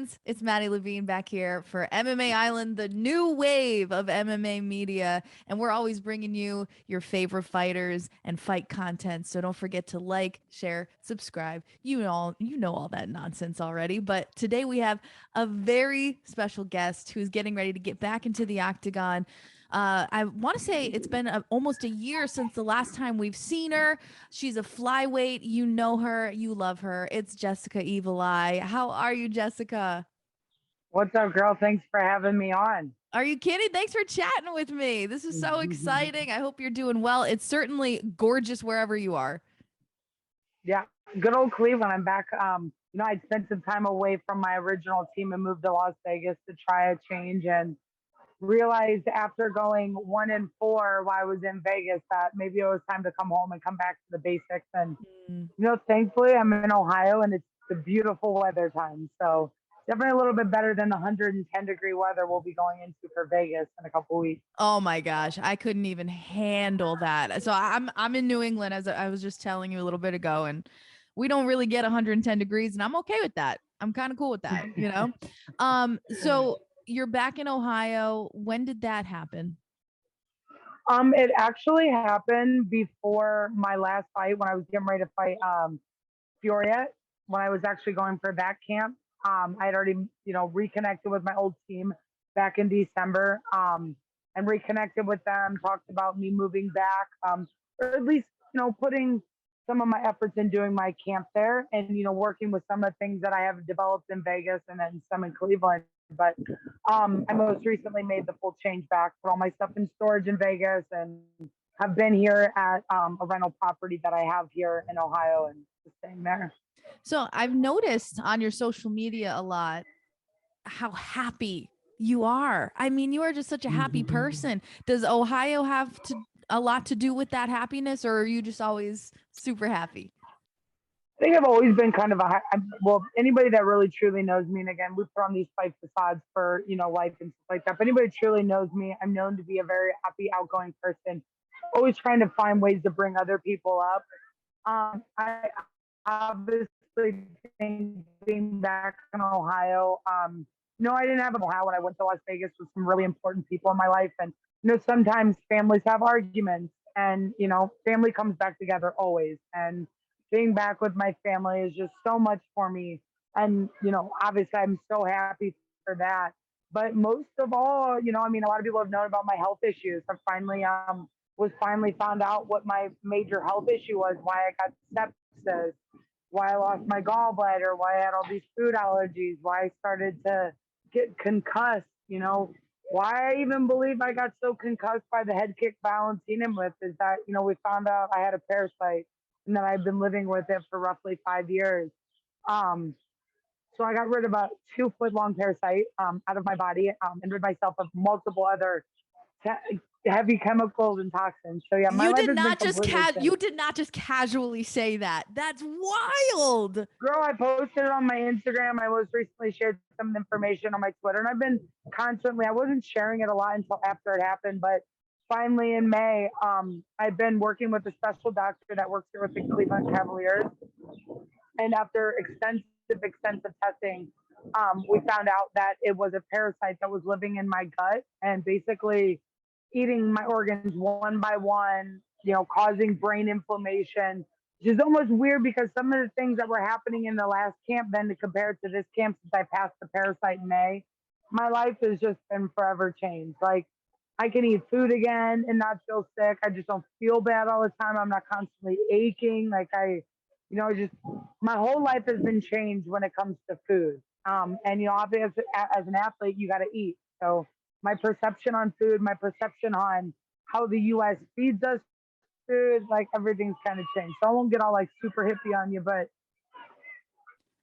fans, it's Maddie Levine back here for MMA Island, the new wave of MMA media. And we're always bringing you your favorite fighters and fight content. So don't forget to like, share, subscribe. You know all that nonsense already. But today we have a very special guest who's getting ready to get back into the octagon. I want to say it's been almost a year since the last time we've seen her. She's a flyweight. You know her. You love her. It's Jessica Evil Eye. How are you, Jessica? What's up, girl? Thanks for having me on. Are you kidding? Thanks for chatting with me. This is so exciting. I hope you're doing well. It's certainly gorgeous wherever you are. Yeah, good old Cleveland. I'm back. I'd spent some time away from my original team and moved to Las Vegas to try a change and realized after going 1-4 while I was in Vegas that maybe it was time to come home and come back to the basics. And, Mm. thankfully I'm in Ohio and it's the beautiful weather time. So definitely a little bit better than the 110-degree weather we'll be going into for Vegas in a couple weeks. Oh my gosh, I couldn't even handle that. So I'm in New England, as I was just telling you a little bit ago, and we don't really get 110 degrees, and I'm okay with that. I'm kind of cool with that. So you're back in Ohio. When did that happen? It actually happened before my last fight when I was getting ready to fight Fioria, when I was actually going for that camp. I had already, reconnected with my old team back in December, and reconnected with them, talked about me moving back, or at least, putting some of my efforts in doing my camp there and, working with some of the things that I have developed in Vegas and then some in Cleveland. But I most recently made the full change back, put all my stuff in storage in Vegas, and have been here at a rental property that I have here in Ohio and just staying there. So I've noticed on your social media a lot how happy you are. I mean, you are just such a happy person. Does Ohio have a lot to do with that happiness, or are you just always super happy? I think I've always been kind of well, anybody that really truly knows me, and again, we put on these fight facades for, life and stuff like that. If anybody truly knows me, I'm known to be a very happy, outgoing person, always trying to find ways to bring other people up. I obviously think being back in Ohio, I didn't have an Ohio when I went to Las Vegas with some really important people in my life. And, sometimes families have arguments and, family comes back together always. And being back with my family is just so much for me. And, obviously I'm so happy for that. But most of all, a lot of people have known about my health issues. I finally found out what my major health issue was, why I got sepsis, why I lost my gallbladder, why I had all these food allergies, why I started to get concussed, why I even believe I got so concussed by the head kick Valentina with is that, we found out I had a parasite and that I've been living with it for roughly 5 years. Um, so I got rid of a 2 foot long parasite out of my body and rid myself of multiple other heavy chemicals and toxins. So yeah, my You life did has been not just completely changed. you did not just casually say that. That's wild. Girl, I posted it on my Instagram. I most recently shared some information on my Twitter, and I've been constantly. I wasn't sharing it a lot until after it happened, but finally in May, I've been working with a special doctor that works here with the Cleveland Cavaliers, and after extensive testing, we found out that it was a parasite that was living in my gut and basically eating my organs one by one, causing brain inflammation, which is almost weird because some of the things that were happening in the last camp then to compare to this camp since I passed the parasite in May, my life has just been forever changed. Like I can eat food again and not feel sick. I just don't feel bad all the time. I'm not constantly aching. Just my whole life has been changed when it comes to food. And obviously as an athlete, you got to eat. So my perception on food, my perception on how the U.S. feeds us food, like everything's kind of changed. So I won't get all like super hippie on you, but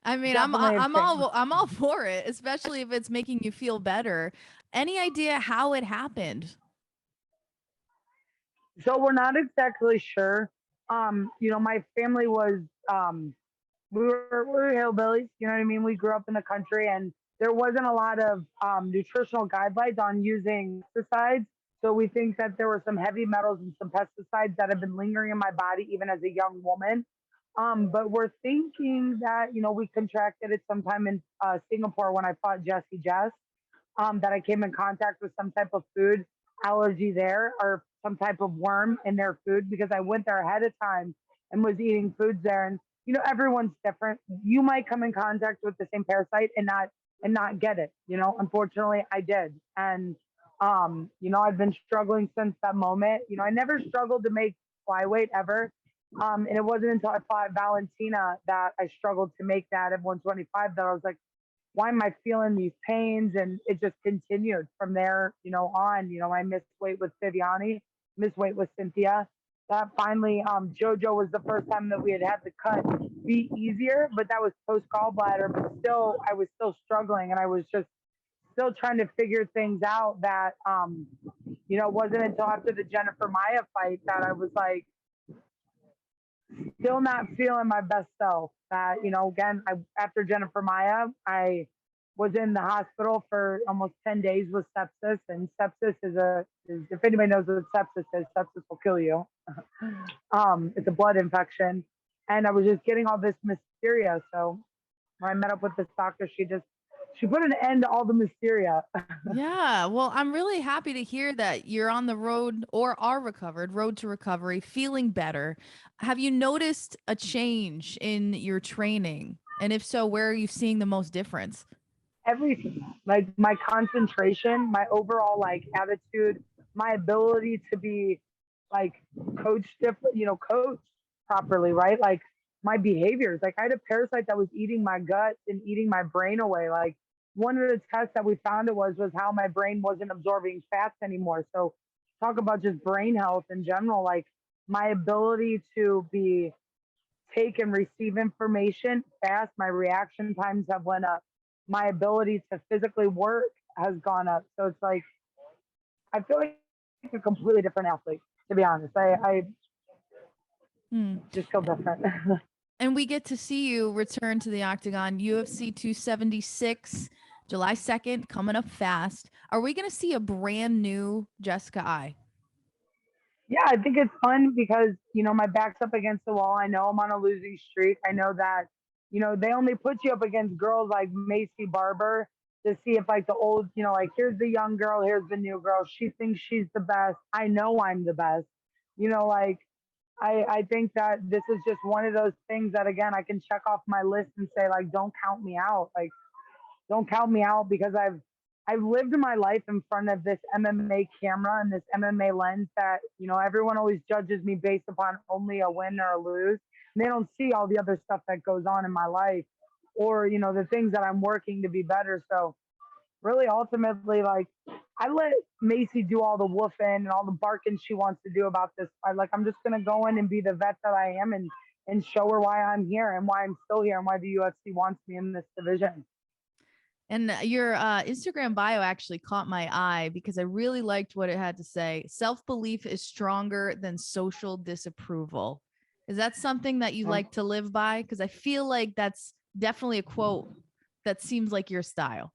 I mean, definitely have changed. I'm all for it, especially if it's making you feel better. Any idea how it happened? So we're not exactly sure. My family was we were hillbillies. You know what I mean? We grew up in the country, and there wasn't a lot of nutritional guidelines on using pesticides. So we think that there were some heavy metals and some pesticides that have been lingering in my body even as a young woman. But we're thinking that, we contracted it sometime in Singapore when I fought Jessie Jess, that I came in contact with some type of food allergy there or some type of worm in their food because I went there ahead of time and was eating foods there. And, everyone's different. You might come in contact with the same parasite and not get it. Unfortunately I did. And, I've been struggling since that moment. I never struggled to make flyweight ever. And it wasn't until I fought Valentina that I struggled to make that at 125 that I was like, why am I feeling these pains? And it just continued from there, on. I missed weight with Viviani, missed weight with Cynthia. That finally, JoJo was the first time that we had the cut be easier, but that was post gallbladder. But still, I was still struggling, and I was just still trying to figure things out. That, it wasn't until after the Jennifer Maya fight that I was like, still not feeling my best self. That, again, after Jennifer Maya, I was in the hospital for almost 10 days with sepsis. And sepsis is if anybody knows what sepsis will kill you. It's a blood infection. And I was just getting all this mysteria. So when I met up with this doctor, she put an end to all the mysteria. Yeah, well, I'm really happy to hear that you're on the road or are recovered, road to recovery, feeling better. Have you noticed a change in your training? And if so, where are you seeing the most difference? Everything, like my concentration, my overall like attitude, my ability to be like coach different, coach properly, right? Like my behaviors. Like I had a parasite that was eating my gut and eating my brain away. Like one of the tests that we found it was how my brain wasn't absorbing fats anymore. So talk about just brain health in general. Like my ability to be take and receive information fast. My reaction times have went up. My ability to physically work has gone up. So it's like I feel like a completely different athlete. To be honest, I Hmm. just feel different. And we get to see you return to the octagon, UFC 276, July 2nd, coming up fast. Are we going to see a brand new Jessica I? Yeah, I think it's fun because my back's up against the wall. I know I'm on a losing streak. I know that they only put you up against girls like Maycee Barber to see if like the old like here's the young girl, here's the new girl. She thinks she's the best. I know I'm the best. Like I think that this is just one of those things that again I can check off my list and say like don't count me out. Like don't count me out because I've lived my life in front of this MMA camera and this MMA lens that, everyone always judges me based upon only a win or a lose. And they don't see all the other stuff that goes on in my life or, the things that I'm working to be better. So really ultimately like I let Maycee do all the woofing and all the barking she wants to do about this. I'm just gonna go in and be the vet that I am and show her why I'm here and why I'm still here and why the UFC wants me in this division. And your Instagram bio actually caught my eye because I really liked what it had to say. Self belief is stronger than social disapproval. Is that something that you Um, like to live by? Because I feel like that's definitely a quote that seems like your style.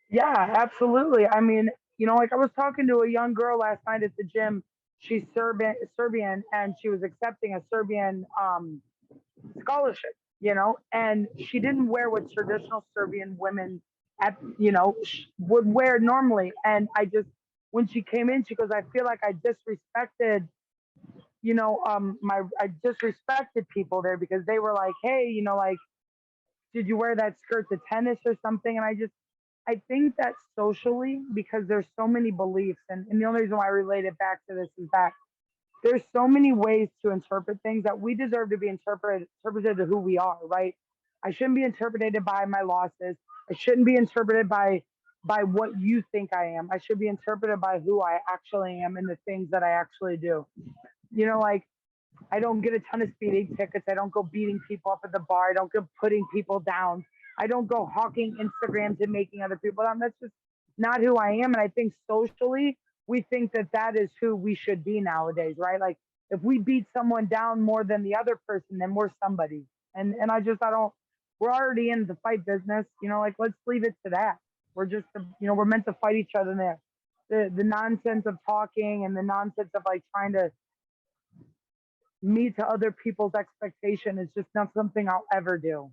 Yeah, absolutely. I mean, like I was talking to a young girl last night at the gym. She's Serbian, and she was accepting a Serbian scholarship. And she didn't wear what traditional Serbian women would wear normally. And I just when she came in, she goes, I feel like I disrespected my I disrespected people there because they were like, hey, like did you wear that skirt to tennis or something? And I think that socially, because there's so many beliefs, and the only reason why I relate it back to this is that there's so many ways to interpret things that we deserve to be interpreted to who we are, right? I shouldn't be interpreted by my losses. I shouldn't be interpreted by what you think I am. I should be interpreted by who I actually am and the things that I actually do. Like I don't get a ton of speeding tickets. I don't go beating people up at the bar. I don't go putting people down. I don't go hawking Instagrams and making other people down. That's just not who I am. And I think socially, we think that that is who we should be nowadays, right? Like if we beat someone down more than the other person, then we're somebody. And I don't. We're already in the fight business. Like let's leave it to that. We're just we're meant to fight each other there. The nonsense of talking and the nonsense of like trying to me to other people's expectation is just not something I'll ever do.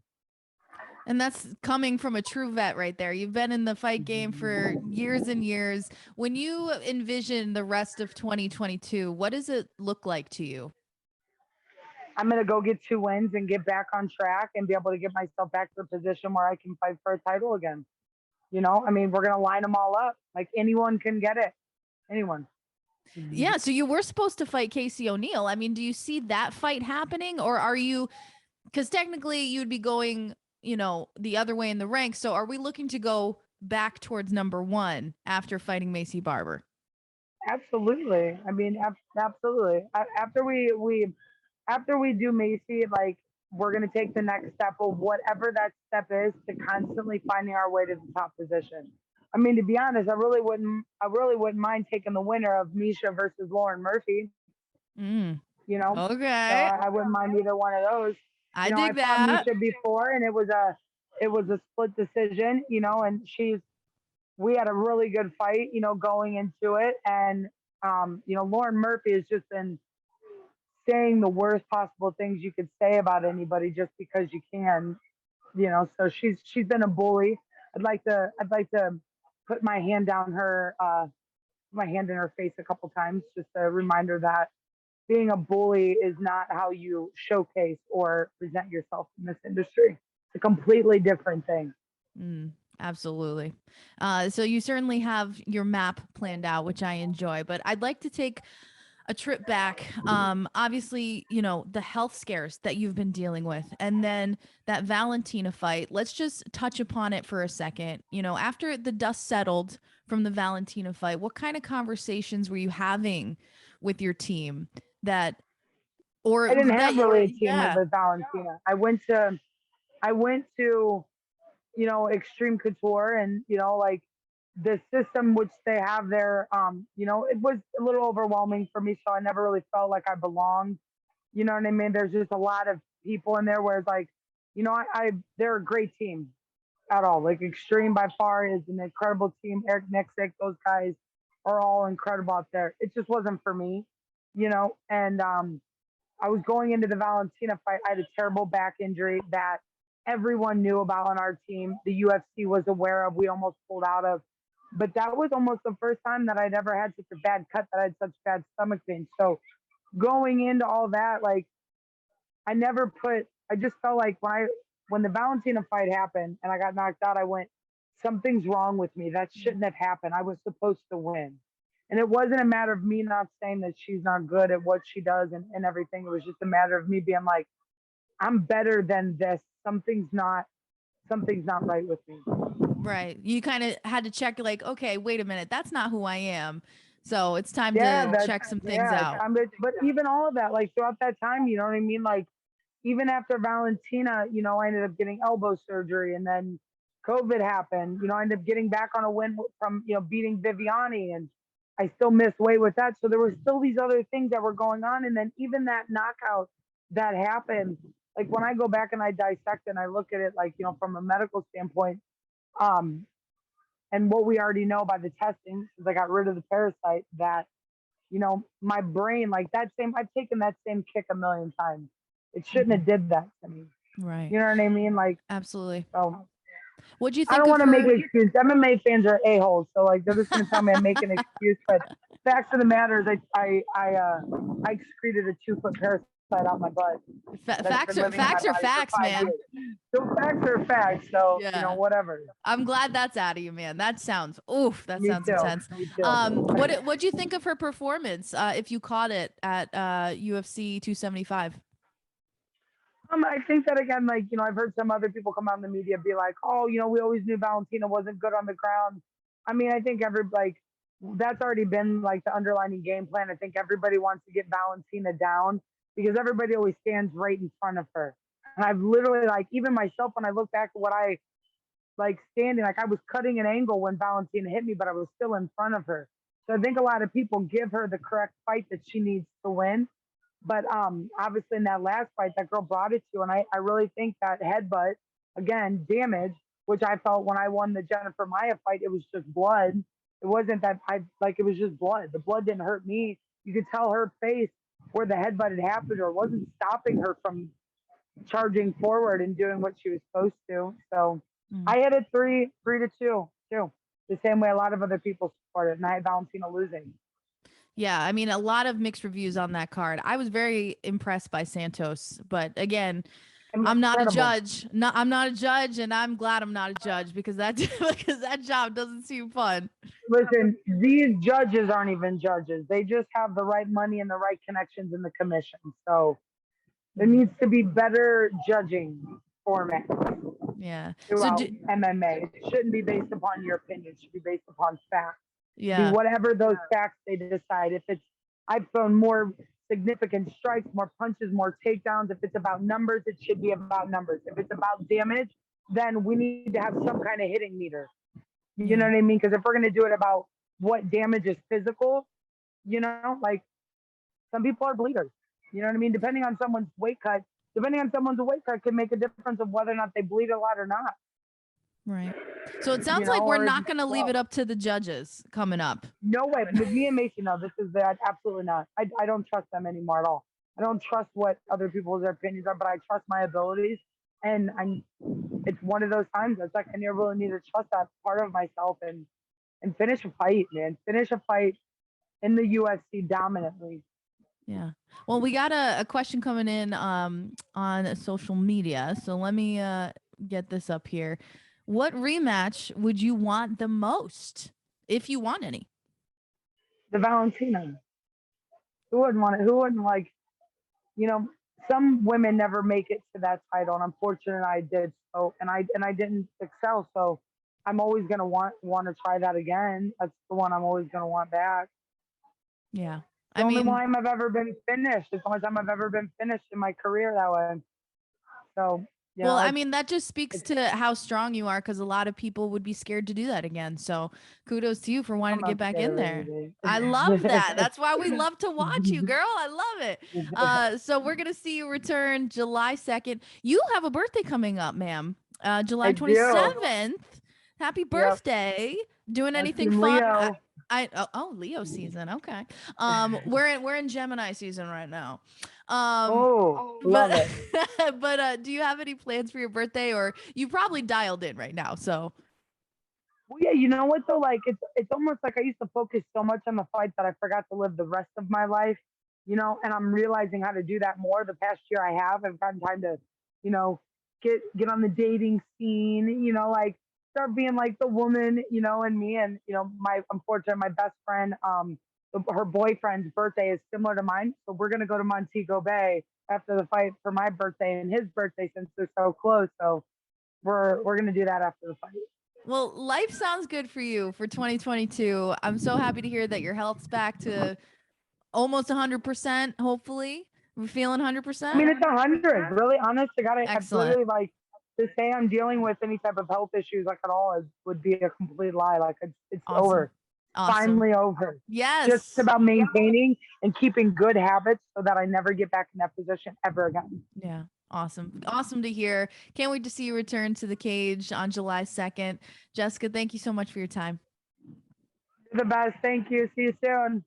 And that's coming from a true vet right there. You've been in the fight game for years and years. When you envision the rest of 2022, what does it look like to you? I'm gonna go get 2 wins and get back on track and be able to get myself back to a position where I can fight for a title again. I mean, we're gonna line them all up. Like anyone can get it. Anyone. Yeah, so you were supposed to fight Casey O'Neill. I mean, do you see that fight happening, or are you, because technically you'd be going, the other way in the ranks. So are we looking to go back towards number one after fighting Maycee Barber? Absolutely. I mean, absolutely. After we do Macy, like we're gonna take the next step of whatever that step is to constantly finding our way to the top position. I mean, to be honest, I really wouldn't mind taking the winner of Miesha versus Lauren Murphy. Mm, You know, so okay. I wouldn't mind either one of those. I I dig fought that. Miesha before, and it was a split decision. And we had a really good fight. Going into it, and Lauren Murphy has just been saying the worst possible things you could say about anybody just because you can. So she's been a bully. I'd like to put my hand in her face a couple times, just a reminder that being a bully is not how you showcase or present yourself in this industry. It's a completely different thing. Mm, absolutely. So you certainly have your map planned out, which I enjoy, but I'd like to take a trip back. Obviously, the health scares that you've been dealing with, and then that Valentina fight. Let's just touch upon it for a second. After the dust settled from the Valentina fight, what kind of conversations were you having with your team that, or I didn't that have you, really a team yeah. with Valentina. I went to Extreme Couture, and like the system which they have there, it was a little overwhelming for me, so I never really felt like I belonged. You know what I mean? There's just a lot of people in there where it's like, they're a great team at all. Like Extreme by far is an incredible team. Eric Nixick, those guys are all incredible out there. It just wasn't for me, and I was going into the Valentina fight. I had a terrible back injury that everyone knew about on our team. The UFC was aware of. We almost pulled out of. But that was almost the first time that I'd ever had such a bad cut that I had such bad stomach pain. So going into all that, like I just felt like when the Valentina fight happened and I got knocked out, I went, something's wrong with me. That shouldn't have happened. I was supposed to win. And it wasn't a matter of me not saying that she's not good at what she does and everything. It was just a matter of me being like, I'm better than this. Something's not right with me. Right. You kind of had to check, like, okay, wait a minute, that's not who I am. So it's time Yeah, to check some things out. but even all of that, like throughout that time, you know what I mean? Like even after Valentina, I ended up getting elbow surgery, and then COVID happened. I ended up getting back on a win from, beating Viviani, and I still missed weight with that. So there were still these other things that were going on. And then even that knockout that happened, like when I go back and I dissect and I look at it, like, from a medical standpoint, um, and what we already know by the testing, because I got rid of the parasite, that, my brain, like I've taken that same kick a million times. It shouldn't have Mhm. did that to me. Right. You know what I mean? Like, Absolutely. so What'd you I think don't of want to make her? an excuse. MMA fans are a-holes, so like they're just gonna tell me I'm making an excuse. But facts of the matter is, I excreted a 2 foot parasite out my butt that's Facts been are living in my facts are body for facts, 5 years. man. So facts are facts. So Yeah. whatever. I'm glad that's out of you, man. That sounds oof, that Me sounds too. intense. Me too. What'd you think of her performance? If you caught it at UFC 275? I think that again, like, I've heard some other people come out in the media be like, oh, we always knew Valentina wasn't good on the ground. I mean, I think that's already been like the underlining game plan. I think everybody wants to get Valentina down because everybody always stands right in front of her. And I've literally, like, even myself, when I look back at what I like standing, like I was cutting an angle when Valentina hit me, but I was still in front of her. So I think a lot of people give her the correct fight that she needs to win. But obviously in that last fight, that girl brought it to, and I really think that headbutt, again, damage, which I felt when I won the Jennifer Maya fight, it was just blood. It wasn't that it was just blood. The blood didn't hurt me. You could tell her face where the headbutt had happened or wasn't stopping her from charging forward and doing what she was supposed to. So Mm. I had it 3-2 too. The same way a lot of other people supported, and I had Valentina losing. Yeah, I mean, a lot of mixed reviews on that card. I was very impressed by Santos, but again, I'm not a Incredible. judge. No, I'm not a judge, and I'm glad I'm not a judge because that because that job doesn't seem fun. Listen, these judges aren't even judges. They just have the right money and the right connections in the commission. So there Mm, needs to be better judging format yeah. So throughout MMA. It shouldn't be based upon your opinion. It should be based upon facts. Be yeah. whatever those facts they decide. If it's I've thrown more significant strikes, more punches, more takedowns. If it's about numbers, it should be about numbers. If it's about damage, then we need to have some kind of hitting meter. You know Yeah. what I mean? Because if we're gonna do it about what damage is physical, like some people are bleeders. You know what I mean? Depending on someone's weight cut can make a difference of whether or not they bleed a lot or not. Right. So it sounds like we're Or not going to leave it up to the judges coming up. no way. With me and Maycee, no, this is that absolutely not. I don't trust them anymore at all. I don't trust what other people's opinions are, but I trust my abilities. And it's one of those times that's like I never really need to trust that part of myself and finish a fight, man. Finish a fight in the UFC dominantly. Yeah. Well, we got a question coming in on social media. So let me get this up here. What rematch would you want the most if you want any? The Valentina. Who wouldn't want it? Who wouldn't like, you know, some women never make it to that title, and unfortunately I did. So and I didn't excel. So I'm always gonna want to try that again. That's the one I'm always gonna want back. Yeah. The I only mean, time I've ever been finished. It's the only time I've ever been finished in my career that way. So, well, I it's mean, that just speaks it's to how strong you are because a lot of people would be scared to do that again. So kudos to you for wanting I'm to get not back scared in of there. I love that. anything. That's why we love to watch you, girl. I love it. So we're gonna see you return July 2nd. You have a birthday coming up, ma'am. I July do. 27th. Happy Yep. birthday. Doing That's anything in fun? Leo. Leo season. Okay. We're in Gemini season right now. Love But it. do you have any plans for your birthday, or you probably dialed in right now? So Well, yeah, you know what though? Like it's almost like I used to focus so much on the fight that I forgot to live the rest of my life. And I'm realizing how to do that more. The past year I have. I've gotten time to, you know, get on the dating scene. Like start being like the woman. And me and my unfortunately my best friend. Her boyfriend's birthday is similar to mine, so we're gonna go to Montego Bay after the fight for my birthday and his birthday since they're so close. So we're gonna do that after the fight. well, life sounds good for you for 2022. I'm so happy to hear that your health's back to almost 100%. Hopefully, we're feeling I mean, 100%. it's 100. Really, honest to God, I Excellent. literally like to say I'm dealing with any type of health issues like at all would be a complete lie. Like it's Awesome. over, Awesome. finally over. Just Yes. about maintaining and keeping good habits so that I never get back in that position ever again. Yeah. Awesome. Awesome to hear. Can't wait to see you return to the cage on July 2nd. Jessica, thank you so much for your time. You're the best. Thank you. See you soon.